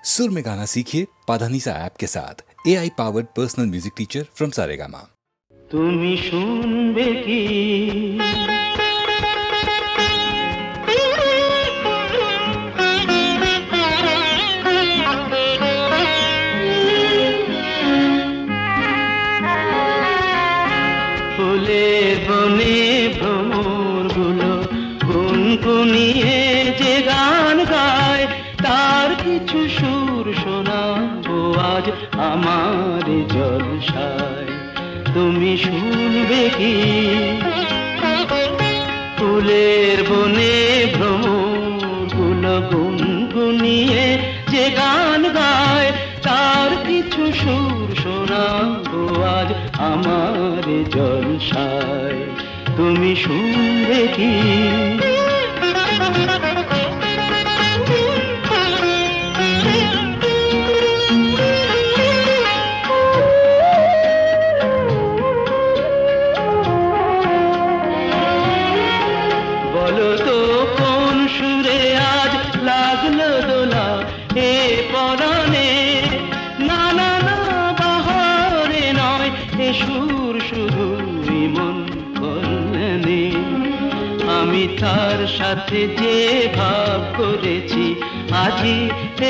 सुर में गाना सीखिए पाधानीसा ऐप के साथ। AI powered personal music teacher from Saregama. তুমি শুনবে কি ফুলের বনে ভ্রমরগুলো গুনগুনিয়ে যে গান গায় তার কিছু সুর শোনাবো আজ আমার জলসায়। তুমি শুনবে কি ফুলের বনে ভ্রমরগুলো গুনগুনিয়ে যে গান গায় তার কিছু সুর শোনাবো আজ আমার জলসায়। তুমি শুনবে কি তার সাথে যে ভাব করেছি আজি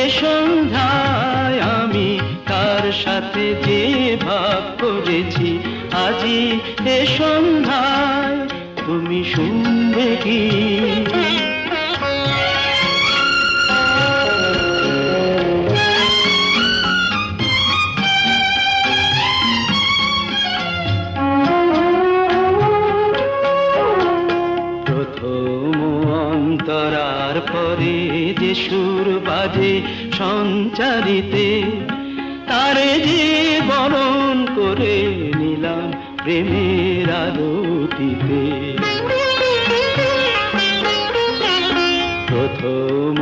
এ সন্ধ্যায়, আমি তার সাথে যে ভাব করেছি আজি এ সন্ধ্যায়। তুমি শুনবে কি অন্তরার পরে যে সুর বাজে সঞ্চারিতে তারে যে বরণ করে নিলাম প্রেমের আরতিতে। প্রথম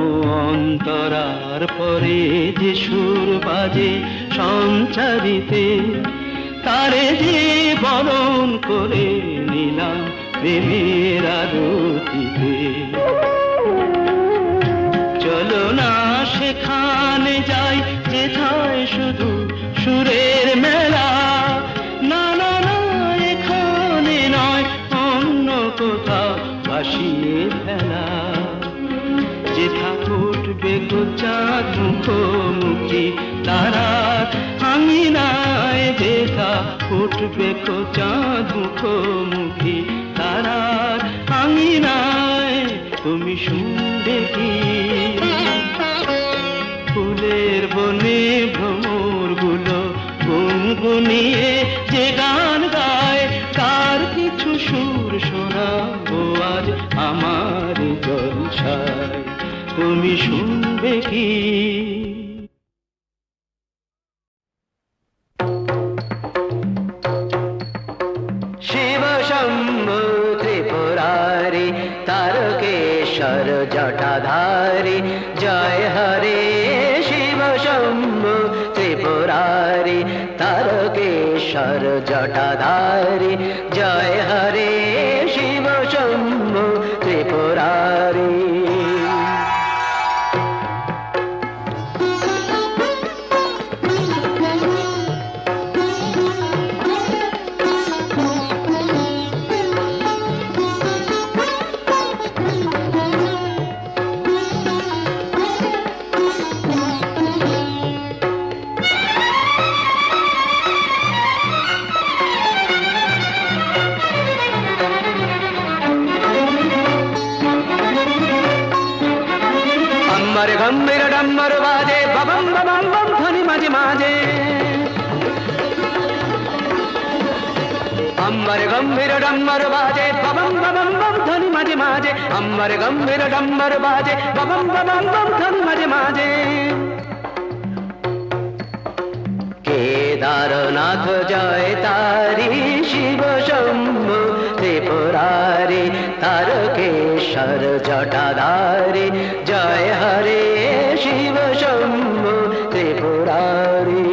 অন্তরার পরে যে সুর বাজে সঞ্চারিতে তারে যে বরণ করে নিলাম প্রেমের আরতিতে। চলো না সেখানে যাই যেথায় শুধু সুরের মেলা, না না না এখানে নয় অন্য কোথাও ভাসিয়ে ফেলা। যেথা উঠবে চাঁদ মুখোমুখি তারার আঙিনায়, যেথা উঠবে চাঁদ মুখোমুখি তারার আঙিনায়। তুমি শুনবে কি ফুলের বনে ভ্রমরগুলো গুনগুনিয়ে যে গান গায় তার কিছু সুর শোনাবো আজ আমার জলসায়। তুমি শুনবে কি শিব শম্ভু ত্রিপুরারি তারকেশ্বর জটাধারী জয় হরে। শিব শম্ভু ত্রিপুরারি তারকেশ্বর জটাধারী জয় হরে। শিব শম্ভু ত্রিপুরারি গম্ভীর ডম্বর বাজে ববম ববম বম ধ্বনি মাঝে মাঝে। আমার গম্ভীর ডম্বর বাজে ববম ববম বম ধ্বনি মাঝে মাঝে। আমার গম্ভীর ডম্বর বাজে ববম ববম বম ধ্বনি মাঝে মাঝে। কেদারনাথ জয় তারি শিব শম্ভু ত্রিপুরারি তারকেশ্বর জটাধারী জয় হরে। শিব শম্ভু ত্রিপুরারি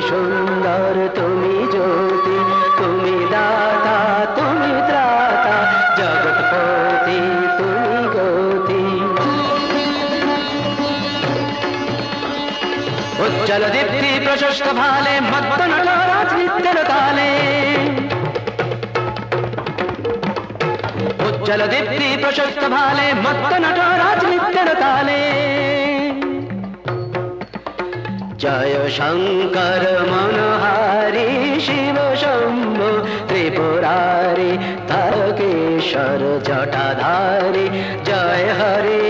সুন্দর, তুমি জ্যোতি, তুমি দাতা, তুমি ত্রাতা, জগৎপতি তুমি গতি। উজ্জ্বল দীপ্তি প্রশস্ত ভালে, মত্ত নটরাজ নৃত্যের তালে। উজ্জ্বল দীপ্তি প্রশস্ত ভালে, মত্ত নটরাজ নৃত্যের তালে। জয় শঙ্কর মনোহারি, শিব শম্ভু ত্রিপুরারি, তারকেশ্বর জটাধারী। জয় হরে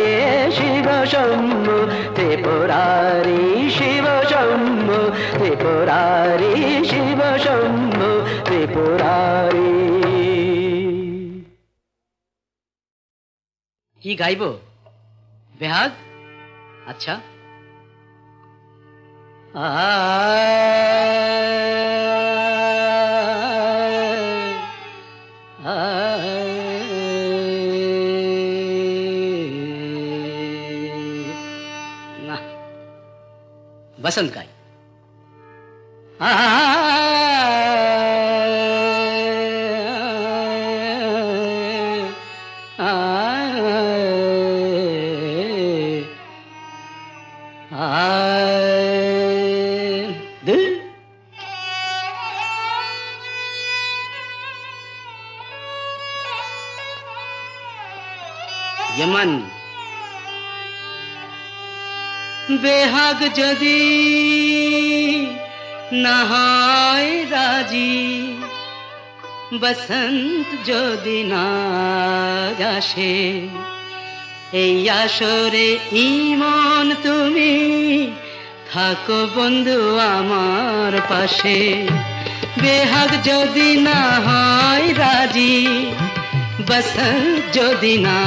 শিব শম্ভু ত্রিপুরারি, শিব শম্ভু ত্রিপুরারি, শিব শম্ভু ত্রিপুরারি। কি গাইব? বেহাগ? আচ্ছা। না, বসন্ত গাই। यमन बेहाग जदि ना হয় রাজি, বসন্ত যদি না আসে, এই আসরে ইমন তুমি থাকো বন্ধু আমার পাশে। বেহাগ যদি না হয় রাজি, বসন্ত যদি না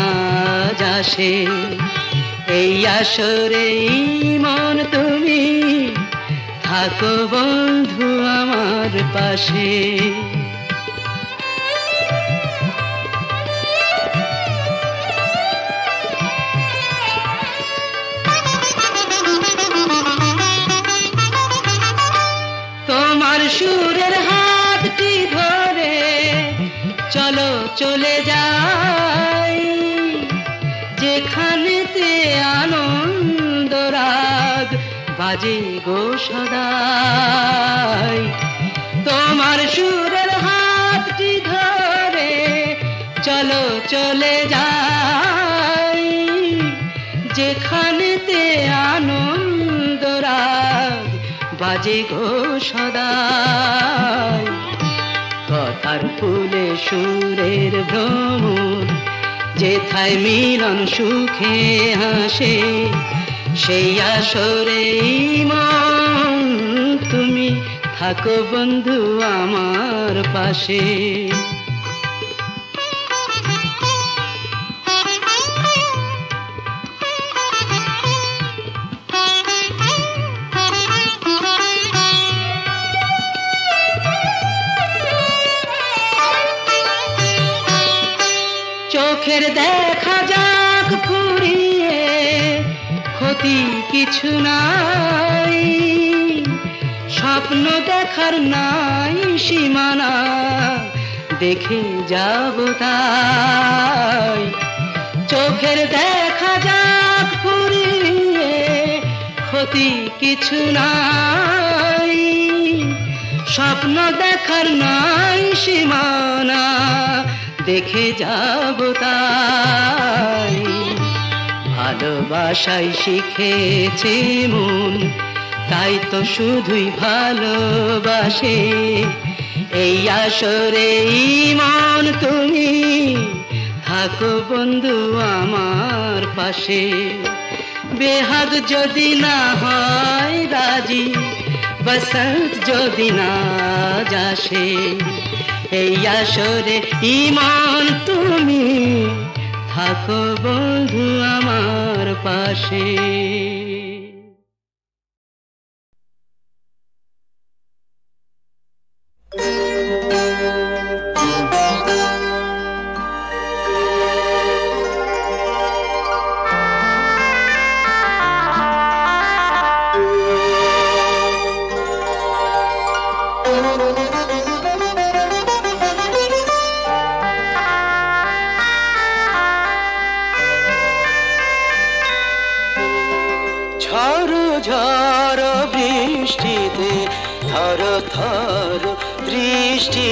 আসে, এই আসরে ইমন তুমি থাকো বন্ধু আমার পাশে। তোমার সুরের হাতটি ধরে চলো চলে যাই, যেখানেতে আনন্দ রাগ বাজে গো সদাই। তোমার সুরের হাতটি ধরে চলো চলে যাই, যেখানেতে আনন্দ রাগ বাজে গো সদাই। কথার ফুলে সুরের ভ্রমর, যেথায় মিলন সুখে হাসে, সেই আসরে মন তুমি থাকো বন্ধু আমার পাশে। চোখের দেখা যাক ফুরিয়ে, ক্ষতি কিছু নাই, স্বপ্ন দেখার নাই সীমানা, দেখে যাব তাই। চোখের দেখা যাক ফুরিয়ে, ক্ষতি কিছু নাই, স্বপ্ন দেখার নাই সীমানা, দেখে যাব তাই। ভালোবাসাই শিখেছে মন, তাই তো শুধুই ভালোবাসে, এই আসরে মন তুমি থাকো বন্ধু আমার পাশে। বেহাগ যদি না হয় রাজি, বসন্ত যদি না আসে, এই আসরে ইমন তুমি থাকো বন্ধু আমার পাশে। ঝড় বৃষ্টিতে থর থর দৃষ্টি,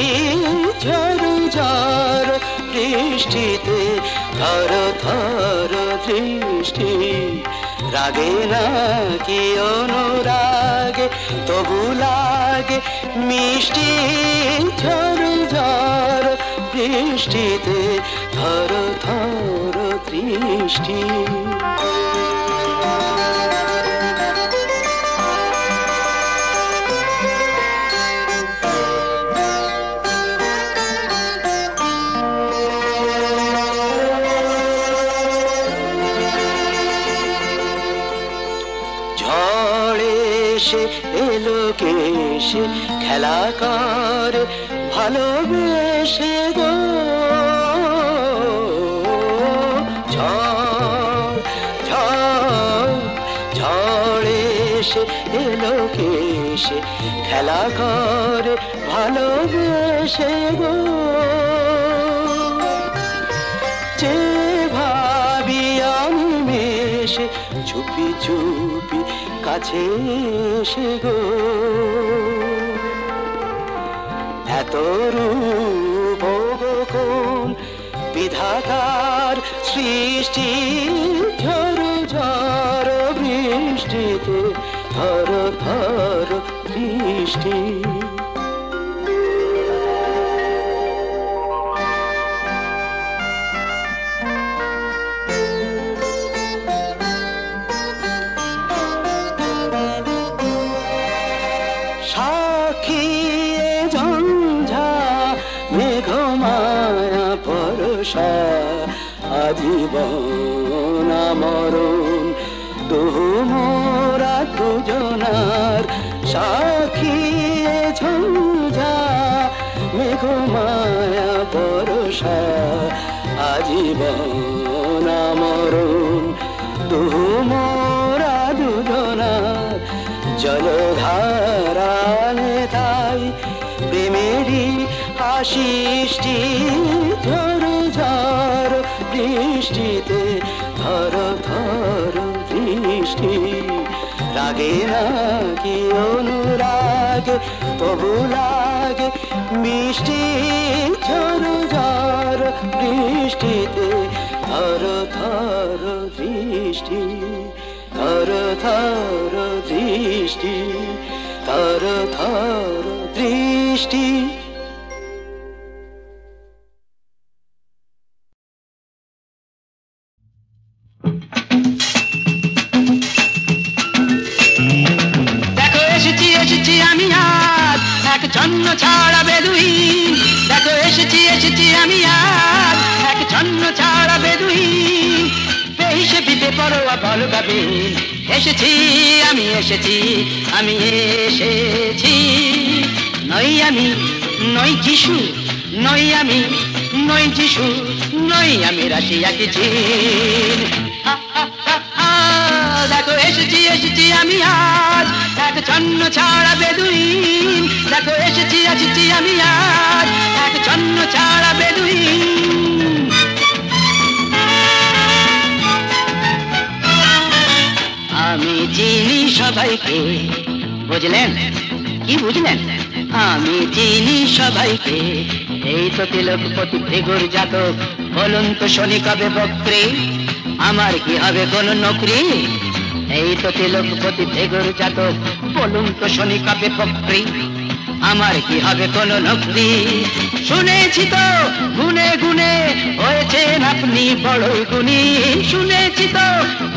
ঝড় ঝড় বৃষ্টিতে থর থর দৃষ্টি। রাগে নাকি অনুরাগে তবু লাগে মিষ্টি, ঝড় ঝড় বৃষ্টিতে থর থর দৃষ্টি। সে এলো কেসে খেলা করে ভালোবেসে গো, ঝড় ঝড় ঝড় এসে এলো কেসে খেলা করে ভালোবেসে গো। যে ভাবি আমি মেশে চুপি চুপি কাছে এসে গো, এত রূপ কোন বিধাতার সৃষ্টি, ঝড় ঝড় বৃষ্টিতে থর থর দৃষ্টি। আজীবন মরণ তবু মোরা দুজনার সাক্ষী, ঝঞ্ঝা মেঘমায়া বর্ষা আজীবন মরণ তবু মোরা দুজনার জলধারা নেতাই প্রেমেরই আশিষ্টি, ঝড় ঝড় বৃষ্টিতে থর থর দৃষ্টি। রাগে নাকি অনুরাগে তবু লাগে মিষ্টি, ঝড় ঝড় বৃষ্টিতে থর থর দৃষ্টি, থর থর দৃষ্টি, থর থর দৃষ্টি। ছন্ন ছাড়া বেদুইন, দেখো এসেছি এসেছি আমি আজ এক ছন্ন ছাড়া বেদুইন। বেহিসে বিপে পড়োয়া বল গাবিন, এসেছি আমি এসেছি আমি এসেছি। নই আমি নই যিশু, নই আমি নই যিশু, নই আমি রাশিয়া কি চীন। দেখো এসেছি এসেছি আমি আজ এক ছন্ন ছাড়া বেদুইন, দেখো এসেছি এসেছি আমি আজ এক ছন্ন ছাড়া বেদুইন। আমি চিনি সবাইকে, বুঝলেন কি বুঝলেন? আমি চিনি সবাইকে, এই তো তিলকপতি ভৃগুর জাতক, বলুন তো শনি কবে বক্রে, আমার কি হবে কোন নকরি? এই তো তিলকপতি ভৃগুর জাতক, বলুন তো শনি কবে বক্রে, আমার কি হবে কোন নকরি? শুনেছি তো গুনে গুনে হয়েছেন আপনি বড়ই গুণী, শুনেছি তো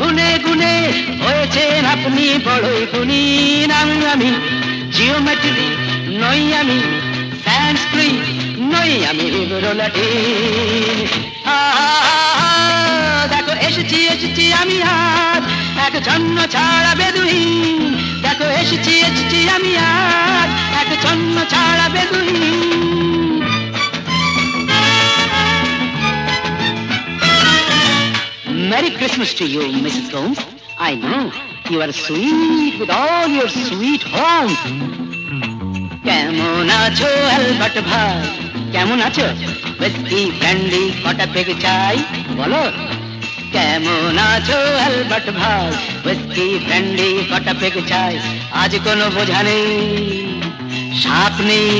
গুনে গুনে হয়েছেন আপনি বড়ই গুণী। আমি জিওমেট্রি নই, আমি সংস্কৃত নই, আমি লাটিন। দেখো এসেছি এসেছি আমি আজ এক ছন্ন ছাড়া বেদুইন, দেখো এসেছি এসেছি আমি আজ এক ছন্ন ছাড়া বেদুইন। Merry Christmas to you, Mrs. Gomes. I know you are sweet with all your sweet home. কেমন আছো অ্যালবার্ট ভাই, কেমন আছো? বেস্টি ফ্রেন্ডলি কটা পেগ চাই বলো। কেমন আছো অ্যালবার্ট ভাই? হুইস্কি ব্র্যান্ডি কটা পেগ চাই, আজ কোনো বোঝা নেই সাপ নেই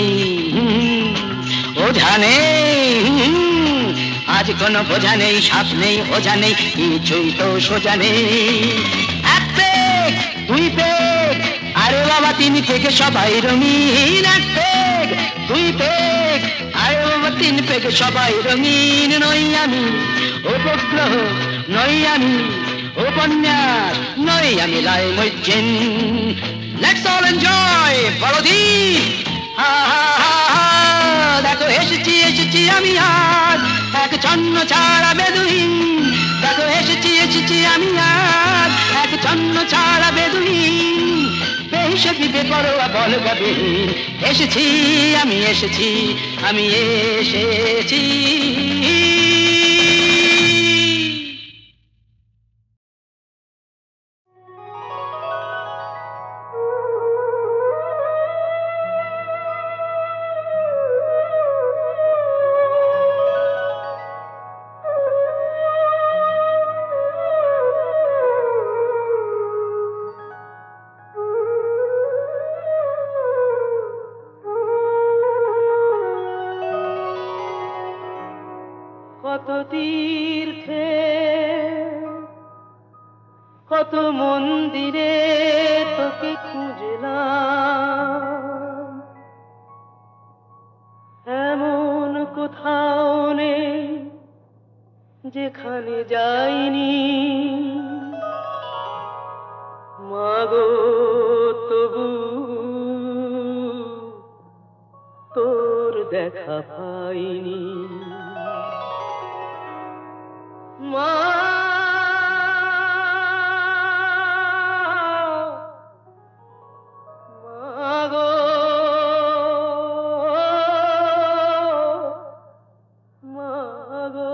ওঝা নেই, আজ কোনো বোঝা নেই সাপ নেই ওঝা নেই, কিছুই তো সোজা নেই। এক পেগ দুই পেগ আরে বাবা তিন পেগে সবাই রঙিন, এক পেগ দুই পেগ আরে বাবা তিন পেগে সবাই রঙিন। নই আমি উপগ্রহ, নই আমি উপন্যাস, নই আমি লাই মজ্জিন। লেটস অল এনজয় বড়দি, হা হা হা হা, দেখো এসেছি এসেছি আমি আজ এক ছন্ন ছাড়া বেদুইন, দেখো এসেছি এসেছি আমি আজ এক ছন্ন ছাড়া বেদুইন। বেহিসেবি বেপরোয়া বল গবিহীন, এসেছি আমি এসেছি আমি এসেছি। কত তীর্থে কত মন্দিরে তোকে খুঁজলাম, এমন কোথাও নেই যেখানে যাইনি মাগো, তবু তোর দেখা পাইনি মা। মাগো মাগো,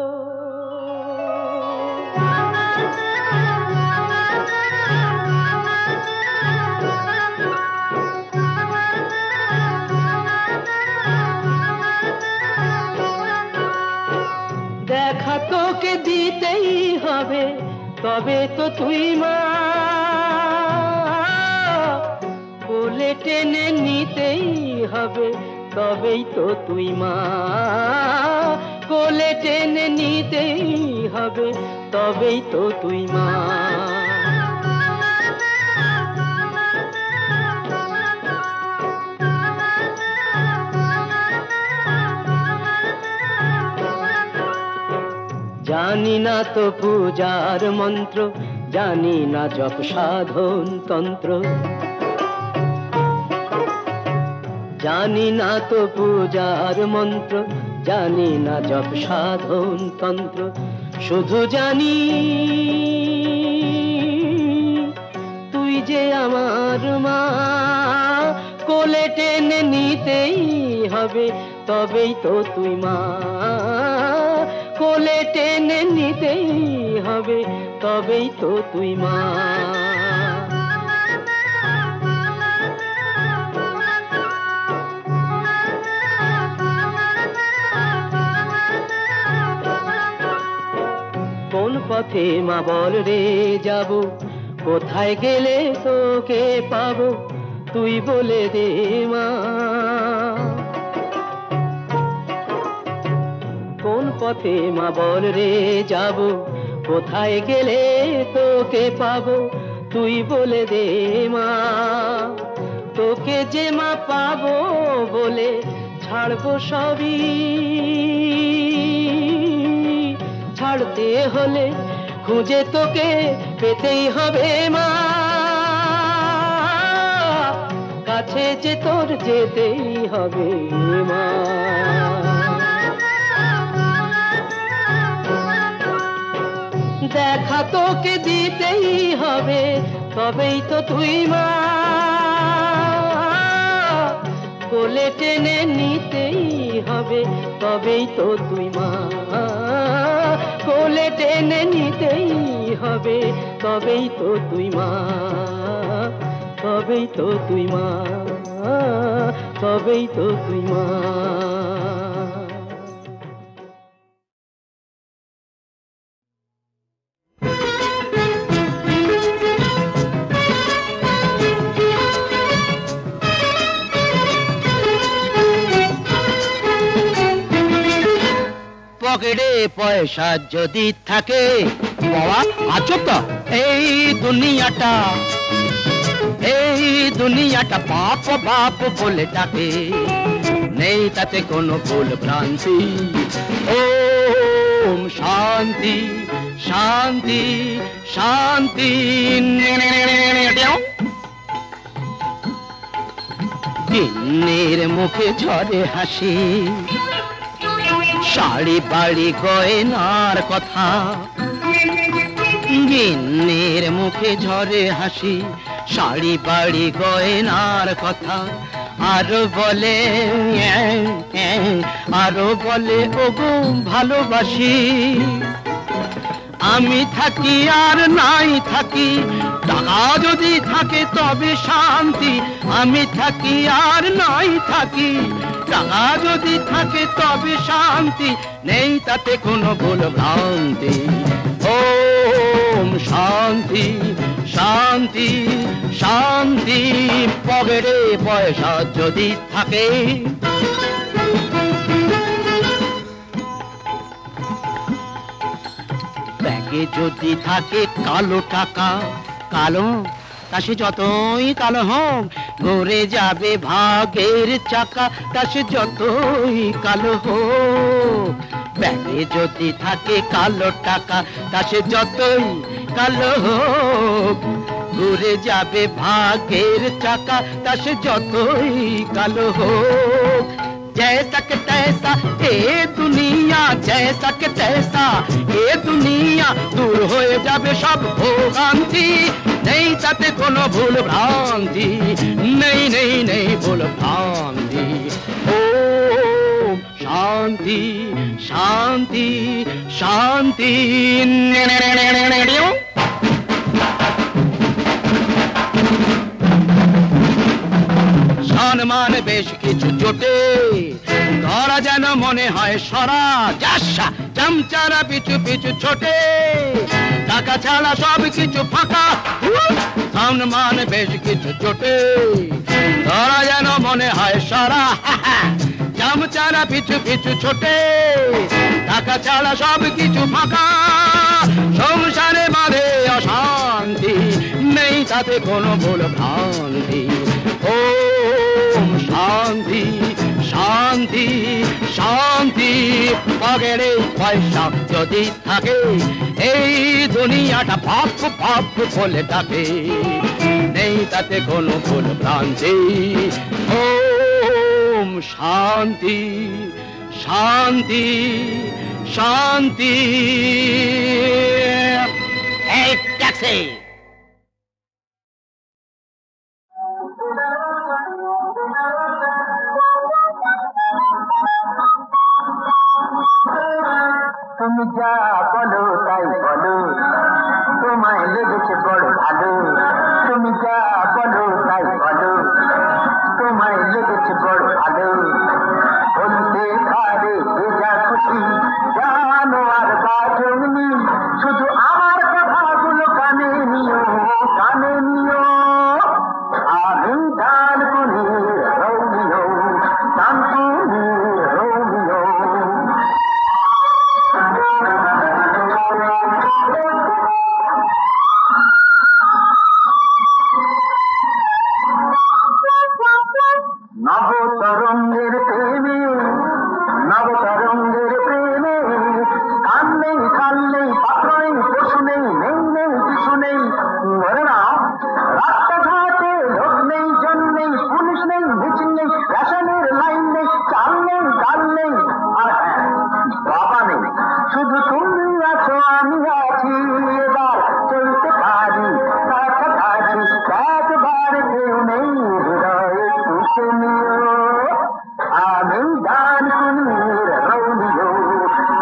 দেখা তোকে দিতেই হবে, তবে তো তুই মা, কোলে টেনে নিতেই হবে, তবেই তো তুই মা, কোলে টেনে নিতেই হবে, তবেই তো তুই মা। জানি না তো পূজার মন্ত্র, জানি না জপ সাধন তন্ত্র, জানি না তো পূজার মন্ত্র, জানি না জপ সাধন তন্ত্র, শুধু জানি তুই যে আমার মা, কোলে টেনে নিতেই হবে, তবেই তো তুই মা, কোলে টেনে নিতেই হবে, তবেই তো তুই মা। কোন পথে মা বল রে যাব, কোথায় গেলে তোকে পাবো, তুই বলে দে মা। কোন পথে মা বল রে যাব, কোথায় গেলে তোকে পাবো, তুই বলে দে মা। তোকে যে মা পাবো বলে ছাড়বো সবই, ছাড়তে হলে খুঁজে তোকে পেতেই হবে মা, কাছে যে তোর যেতেই হবে মা। দেখা তোকে দিতেই হবে, তবেই তো তুই মা, কোলে টেনে নিতেই হবে, তবেই তো তুই মা, কোলে টেনে নিতেই হবে, তবেই তো তুই মা, তবেই তো তুই মা, তবেই তো তুই মা। পয়সা যদি থাকে বাবা আছো তো এই দুনিয়াটা বাপ বাপ বলে ডাকে নেই তাতে কোনো ভুল ভ্রান্তি ওম শান্তি শান্তি শান্তি গিন্নির মুখে ঝরে হাসি শাড়ি বাড়ি গয়নার কথা গিন্নির মুখে ঝরে হাসি শাড়ি বাড়ি গয়নার কথা আরো বলে ওগো ভালোবাসি আমি থাকি আর নাই থাকি টাকা যদি থাকে তবে শান্তি আমি থাকি আর নাই থাকি টাকা যদি থাকে তবে শান্তি নেই তাতে কোনো ভুল ভ্রান্তি ওম শান্তি শান্তি শান্তি পকেটে পয়সা যদি থাকে ব্যাগে যদি থাকে কালো টাকা কালো তা সে যতই কালো হোক ঘুরে যাবে ভাগের চাকা তা সে যতই কালো হোক ব্যাগে যদি থাকে কালো টাকা তা সে যতই কালো হোক ঘুরে যাবে ভাগের চাকা তা সে যতই কালো হোক जैसा के तैसा ए दुनिया जैसा के तैसा ए दुनिया दूर हो जाबे सब भोगांती नहीं ताते कोनो भूल भ्रांति नहीं नहीं नहीं भूल भ्रांति ओम शांति शांति शांति সম্মান বেশ কিছু জোটে ধরা যেন মনে হয় সরা যাসা চামচারা পিছু পিছু ছোটে টাকা ছাড়া সব কিছু ফাঁকা সম্মান বেশ কিছু জোটে ধরা যেন মনে হয় সরা চামচারা পিছু পিছু ছোটে টাকা ছাড়া সব কিছু ফাঁকা সংসারে বাঁধে অশান্তি নেই তাতে কোনো ভুল ভ্রান্তি ওম শান্তি শান্তি শান্তি পকেটে পয়সা যদি থাকে এই দুনিয়াটা বাপ বাপ বলে ডাকে নেই তাতে কোনো ভুল ভ্রান্তি ওম শান্তি শান্তি শান্তি এই ট্যাক্সি তুমি যা বলো তাই বলো তোমায় লেগেছে বড় ভালো তুমি যা বলো তাই বলো তোমায় লেগেছে বড় ভালো বলতে পারে যে যা খুশি জানো আর বাজনি শুধু আমার কথাগুলো কানে নিও আমি গান শুনি রোমিও গান শুনি রোমিও নবতরঙ্গের প্রেমে কান নেই খাল নেই পাত্র নেই পশু নেই নেই কিছু নেই ধরে না রাস্তাঘাটে লোক নেই জন নেই পুলিশ নেই মিছিল নেই রেশনের লাইন নেই চাল নেই ডাল নেই আর হ্যাঁ বাবা নেই শুধু তুমি আছো আমি আছি এবার চলতে পারি কাছাকাছি একবার কেউ নেই হৃদয়ে পুষে নিও আমি গান শুনি রোমিও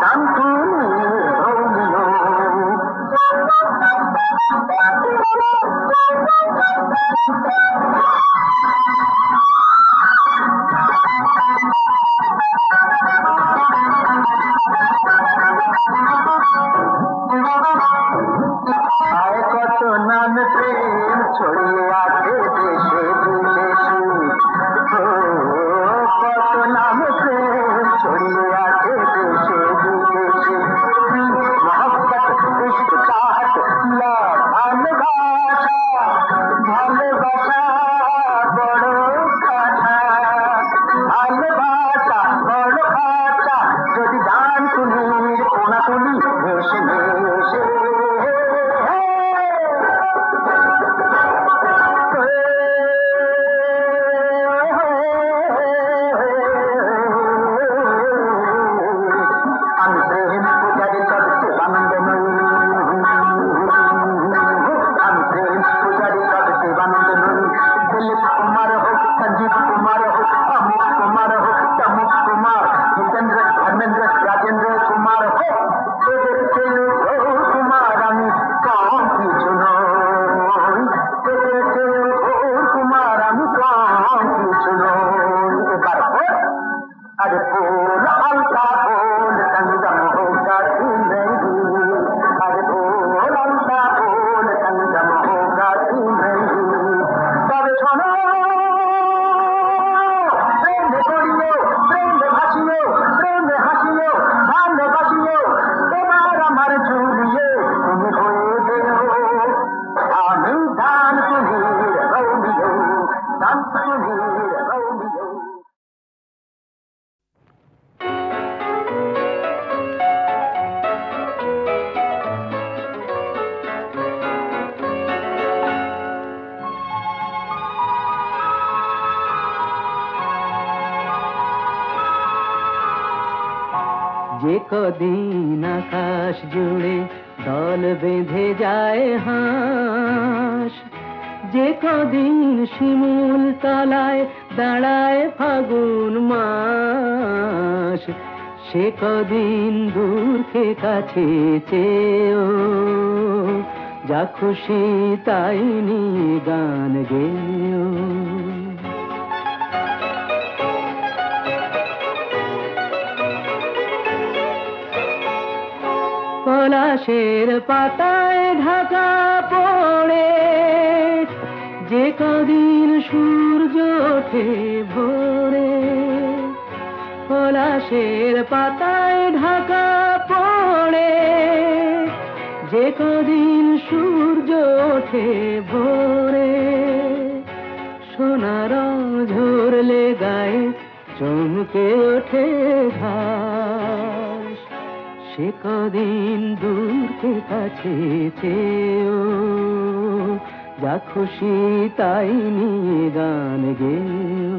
গান শুনি রোমিও আয় কত নাম প্রেম ছড়িয়ে আছে দেশে বিদেশে কত নাম প্রেম ছড়িয়ে আছে দেশে বিদেশে কদিন আকাশ জুড়ে দল বেঁধে যায় হাঁস, যে কদিন শিমুল তলায় দাঁড়ায় ফাগুন মাস, সে কদিন দূরকে কাছে চেয়েও যা খুশি তাই নিয়ে গান গেয়েও। পলাশের পাতায় ঢাকা পড়ে যে কদিন সূর্য ওঠে ভোরে, পলাশের পাতায় ঢাকা পড়ে যে কদিন সূর্য ওঠে ভোরে, সোনার ঝরলে গায়ে চমকে ওঠে ঘাস, সে কদিন দূরকে কাছে চেয়েও যা খুশি তাই নিয়ে গান গেয়েও।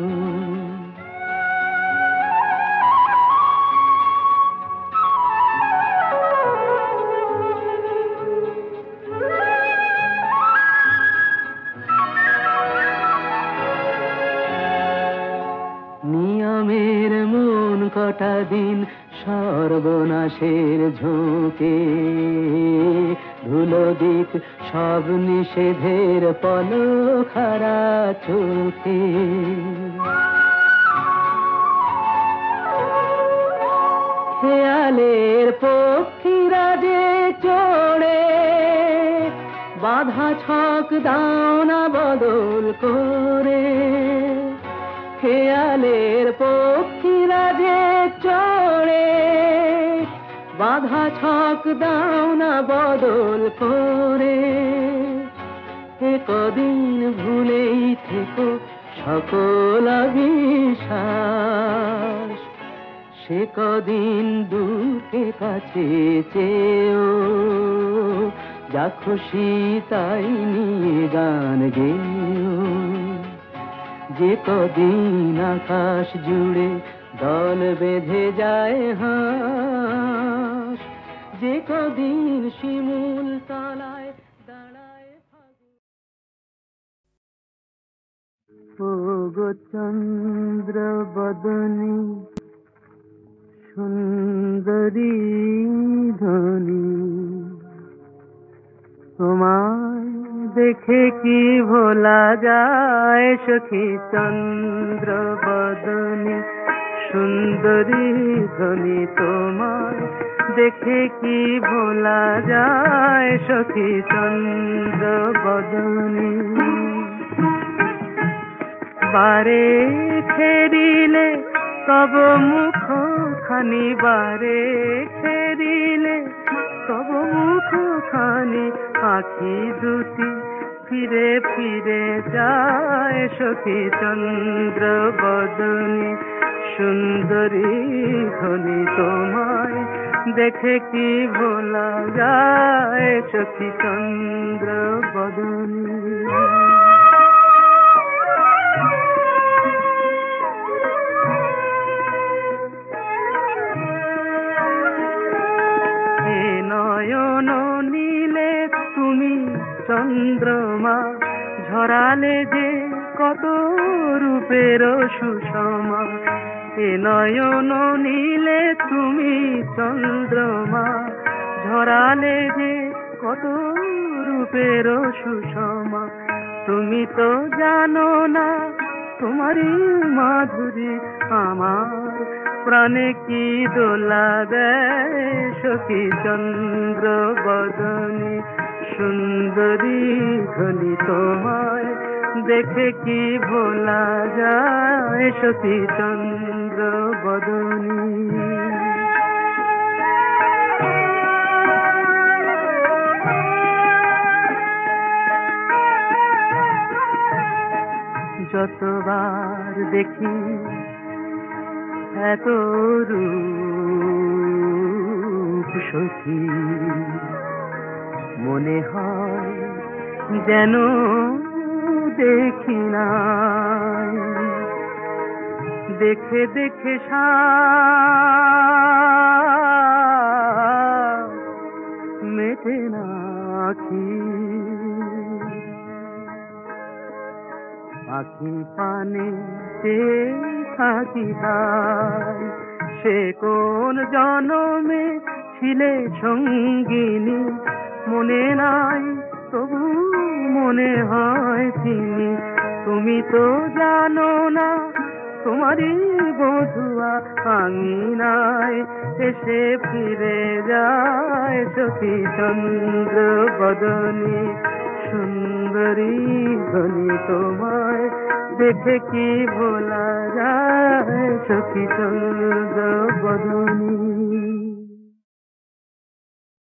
নিয়মের মন কটা দিন সর্বনাশের ঝোঁকে, ধুলো দিক সব নিষেধের পলখারা চোখে, খেয়ালের পক্ষীরা যে চড়ে বাধা ছক দাও না বদল করে, খেয়ালের পক্ষীরা যে চড়ে বাধা ছক দাও না বদল করে, এ কদিন ভুলেই থেকো সকল বিশ্বাস, সে কদিন দূরকে কাছে চেয়েও যা খুশি তাই নিয়ে গান গেয়েও। যে কদিন আকাশ জুড়ে দল বেঁধে যায় হাঁস, যে কদিন শিমুল তলায় দাঁড়ায় ফাগুন। ও গো চন্দ্র বদনী সুন্দরী ধনী, তোমায় দেখে কি ভোলা যায় সখী চন্দ্র বদনী সুন্দরী ধনী, তোমায় দেখে কি ভোলা যায় সখী চন্দ্র বদনী। বারে ফেরিলে তব মুখ খানি, বারে ফেরিলে তব মুখ খানি, আখি দুটি ফিরে ফিরে যায় সখী চন্দ্র বদনী সুন্দরী ধনী, তোমায় দেখে কি ভোলা যায় সখী চন্দ্র বদনী। নয়ন নীলে তুমি চন্দ্রমা, ঝরালে যে কত রূপের সুষমা, এ নয়ন নীলে তুমি চন্দ্রমা, ঝরালে যে কত রূপের সুষমা, তুমি তো জানো না তোমারই মাধুরী আমার প্রাণে কি দোলা দেয় সখী চন্দ্র বদনী সুন্দরী ধনী, তোমায় দেখে কি ভোলা যায় সখী চন্দ্র বদনী। যতবার দেখি এত রূপ সখী, মনে হয় যেন দেখি নাই, দেখে দেখে মেটে না আখি। পাখি পানে চেয়ে থাকি তাই, সে কোন জনমে ছিলে সঙ্গিনী, মনে নাই তবু মনে হয় চিনি। তুমি তো জানো না তোমারই বধুয়া আঙিনায় এসে ফিরে যায় সখী চন্দ্র বদনী। সুন্দরী ধনী তোমায় দেখে কি ভোলা যায় সখী চন্দ্র বদনী।